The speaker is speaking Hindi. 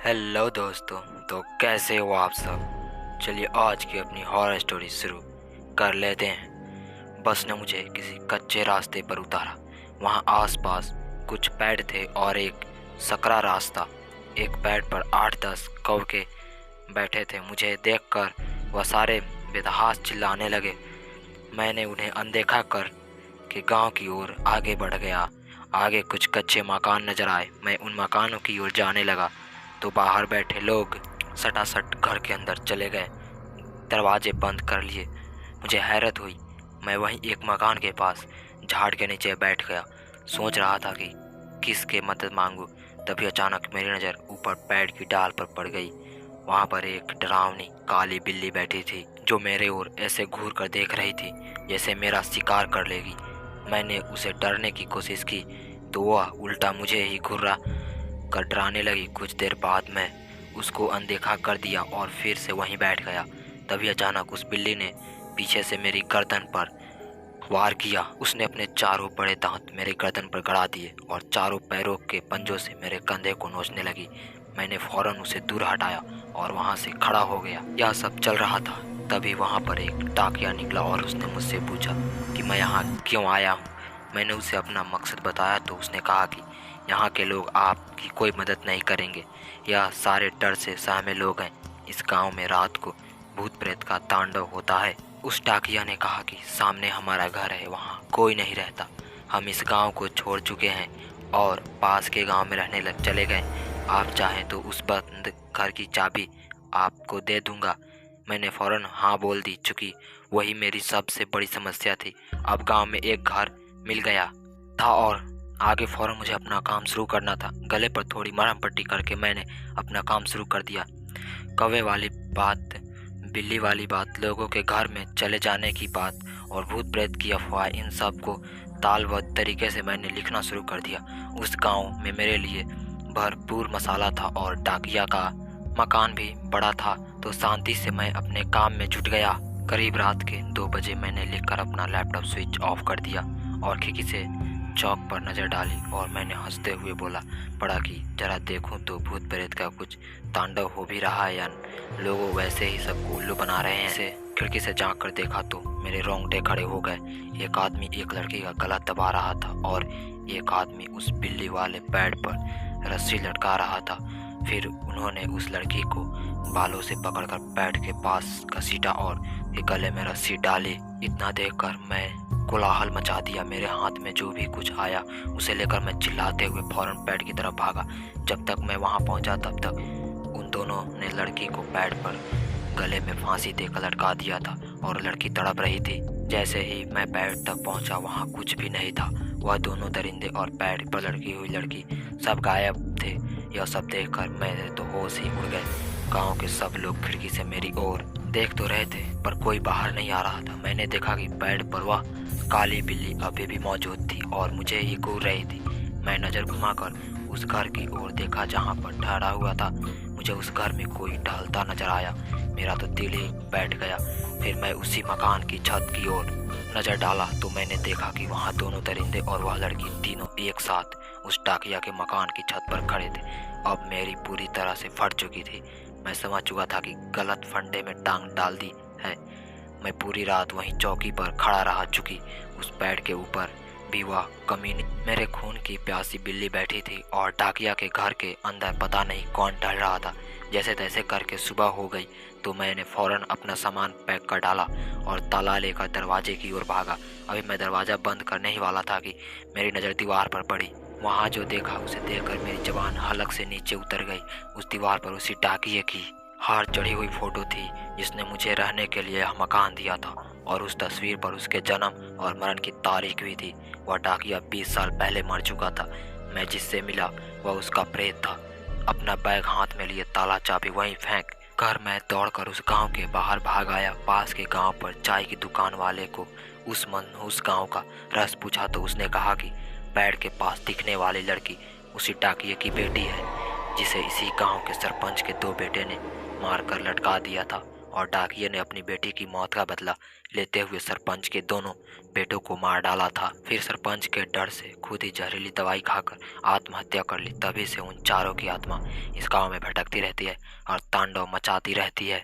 हेलो दोस्तों। तो कैसे हो आप सब। चलिए आज की अपनी हॉरर स्टोरी शुरू कर लेते हैं। बस ने मुझे किसी कच्चे रास्ते पर उतारा। वहाँ आसपास कुछ पेड़ थे और एक सकरा रास्ता। एक पेड़ पर 8-10 कौवे बैठे थे। मुझे देखकर वह सारे बेतहास चिल्लाने लगे। मैंने उन्हें अनदेखा कर के गांव की ओर आगे बढ़ गया। आगे कुछ कच्चे मकान नजर आए। मैं उन मकानों की ओर जाने लगा तो बाहर बैठे लोग सटासट घर के अंदर चले गए, दरवाजे बंद कर लिए। मुझे हैरत हुई। मैं वहीं एक मकान के पास झाड़ के नीचे बैठ गया। सोच रहा था कि किसके मदद मांगूं। तभी अचानक मेरी नज़र ऊपर पेड़ की डाल पर पड़ गई। वहाँ पर एक डरावनी काली बिल्ली बैठी थी जो मेरे ओर ऐसे घूर कर देख रही थी जैसे मेरा शिकार कर लेगी। मैंने उसे डरने की कोशिश की तो वह उल्टा मुझे ही घुर्रा कर डराने लगी। कुछ देर बाद मैं उसको अनदेखा कर दिया और फिर से वहीं बैठ गया। तभी अचानक उस बिल्ली ने पीछे से मेरी गर्दन पर वार किया। उसने अपने चारों बड़े दांत मेरे गर्दन पर गड़ा दिए और चारों पैरों के पंजों से मेरे कंधे को नोचने लगी। मैंने फौरन उसे दूर हटाया और वहां से खड़ा हो गया। यह सब चल रहा था तभी वहां पर एक डाकिया निकला और उसने मुझसे पूछा कि मैं यहाँ क्यों आया हूँ। मैंने उसे अपना मकसद बताया तो उसने कहा कि यहाँ के लोग आपकी कोई मदद नहीं करेंगे। यह सारे डर से सहमे लोग हैं। इस गांव में रात को भूत प्रेत का तांडव होता है। उस डाकिया ने कहा कि सामने हमारा घर है, वहाँ कोई नहीं रहता। हम इस गांव को छोड़ चुके हैं और पास के गांव में रहने लग चले गए। आप चाहें तो उस बंद घर की चाबी आपको दे दूंगा। मैंने फौरन हाँ बोल दी, चूँकि वही मेरी सबसे बड़ी समस्या थी। अब गांव में एक घर मिल गया था और आगे फौरन मुझे अपना काम शुरू करना था। गले पर थोड़ी मरहम पट्टी करके मैंने अपना काम शुरू कर दिया। कौवे वाली बात, बिल्ली वाली बात, लोगों के घर में चले जाने की बात और भूत प्रेत की अफवाह, इन सब को तालबद्ध तरीके से मैंने लिखना शुरू कर दिया। उस गांव में मेरे लिए भरपूर मसाला था और डाकिया का मकान भी बड़ा था, तो शांति से मैं अपने काम में जुट गया। करीब रात के 2 बजे मैंने लिखकर अपना लैपटॉप स्विच ऑफ कर दिया और खिड़की से चौक पर नजर डाली और मैंने हंसते हुए बोला पड़ा कि जरा देखूं तो भूत प्रेत का कुछ तांडव हो भी रहा है या लोगों वैसे ही सबको उल्लू बना रहे हैं। इसे खिड़की से झांक कर देखा तो मेरे रोंगटे खड़े हो गए। एक आदमी एक लड़की का गला दबा रहा था और एक आदमी उस बिल्ली वाले पेड़ पर रस्सी लटका रहा था। फिर उन्होंने उस लड़की को बालों से पकड़कर पेड़ के पास घसीटा और गले में रस्सी डाली। इतना देखकर मैं कोलाहल मचा दिया। मेरे हाथ में जो भी कुछ आया उसे लेकर मैं चिल्लाते हुए फौरन पेड़ की तरफ भागा। जब तक मैं वहां पहुंचा तब तक उन दोनों ने लड़की को पेड़ पर गले में फांसी देकर लटका दिया था और लड़की तड़प रही थी। जैसे ही मैं पेड़ तक पहुंचा वहां कुछ भी नहीं था। वह दोनों दरिंदे और पेड़ पर लटकी हुई लड़की सब गायब थे। यह सब देखकर मेरे तो होश ही उड़ गए। गांव के सब लोग खिड़की से मेरी ओर देख तो रहे थे पर कोई बाहर नहीं आ रहा था। मैंने देखा कि पेड़ पर वह काली बिल्ली अभी भी मौजूद थी और मुझे ही घूर रही थी। मैं नज़र घुमाकर उस घर की ओर देखा जहां पर ठहरा हुआ था। मुझे उस घर में कोई टहलता नजर आया। मेरा तो दिल ही बैठ गया। फिर मैं उसी मकान की छत की ओर नजर डाला तो मैंने देखा कि वहां दोनों दरिंदे और वह लड़की तीनों एक साथ उस डाकिया के मकान की छत पर खड़े थे। अब मेरी पूरी तरह से फट चुकी थी। मैं समझ चुका था कि गलत फंडे में टांग डाल दी है। मैं पूरी रात वहीं चौकी पर खड़ा रहा, चुकी उस पेड़ के ऊपर भी वह कमीनी मेरे खून की प्यासी बिल्ली बैठी थी और डाकिया के घर के अंदर पता नहीं कौन टहल रहा था। जैसे तैसे करके सुबह हो गई तो मैंने फौरन अपना सामान पैक कर डाला और ताला लेकर दरवाजे की ओर भागा। अभी मैं दरवाज़ा बंद करने ही वाला था कि मेरी नज़र दीवार पर पड़ी। वहाँ जो देखा उसे देखकर मेरी जबान हलक से नीचे उतर गई। उस दीवार पर उसी डाकिये की हार चढ़ी हुई फोटो थी जिसने मुझे रहने के लिए यह मकान दिया था और उस तस्वीर पर उसके जन्म और मरण की तारीख भी थी। वह डाकिया 20 साल पहले मर चुका था। मैं जिससे मिला वह उसका प्रेत था। अपना बैग हाथ में लिए ताला चाबी वहीं फेंक कर मैं दौड़कर उस गांव के बाहर भाग आया। पास के गांव पर चाय की दुकान वाले को उस गांव का राज पूछा तो उसने कहा कि पेड़ के पास दिखने वाली लड़की उसी डाकिये की बेटी है जिसे इसी गांव के सरपंच के 2 बेटे ने मारकर लटका दिया था और डाकिये ने अपनी बेटी की मौत का बदला लेते हुए सरपंच के दोनों बेटों को मार डाला था। फिर सरपंच के डर से खुद ही जहरीली दवाई खाकर आत्महत्या कर ली। तभी से उन चारों की आत्मा इस गांव में भटकती रहती है और तांडव मचाती रहती है।